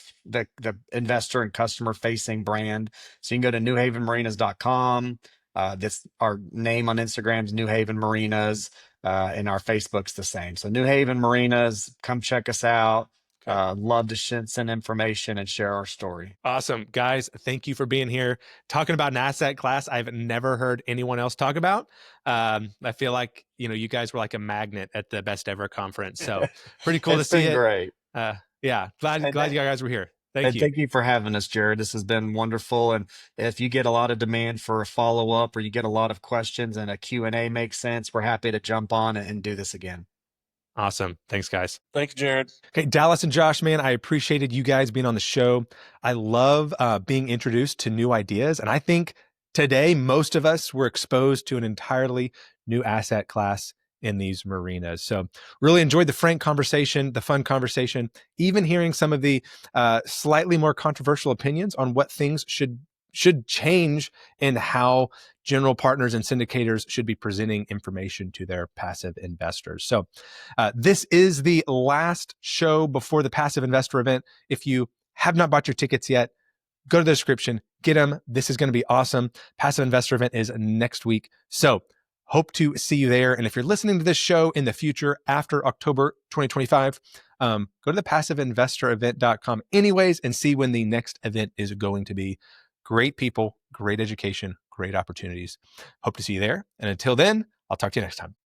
investor and customer facing brand. So you can go to newhavenmarinas.com. This our name on Instagram is New Haven Marinas, and our Facebook's the same. So New Haven Marinas, come check us out. Okay. Love to send information and share our story. Awesome. Guys, thank you for being here. Talking about an asset class I've never heard anyone else talk about. I feel like, you guys were like a magnet at the best ever conference. So pretty cool to It's see been it. great. Yeah, glad And you guys were here. Thank And you. thank you for having us, Jared. This has been wonderful. And if you get a lot of demand for a follow up or you get a lot of questions and a Q&A makes sense, we're happy to jump on and do this again. Awesome. Thanks, guys. Thank you, Jared. Okay, Dallas and Josh, man, I appreciated you guys being on the show. I love being introduced to new ideas. And I think today, most of us were exposed to an entirely new asset class in these marinas. So really enjoyed the frank conversation, the fun conversation, even hearing some of the slightly more controversial opinions on what things should change in how general partners and syndicators should be presenting information to their passive investors. So this is the last show before the passive investor event. If you have not bought your tickets yet, go to the description, get them. This is going to be awesome. Passive investor event is next week. So hope to see you there. And if you're listening to this show in the future after October 2025, go to the passiveinvestorevent.com anyways and see when the next event is going to be. Great people, great education, great opportunities. Hope to see you there. And until then, I'll talk to you next time.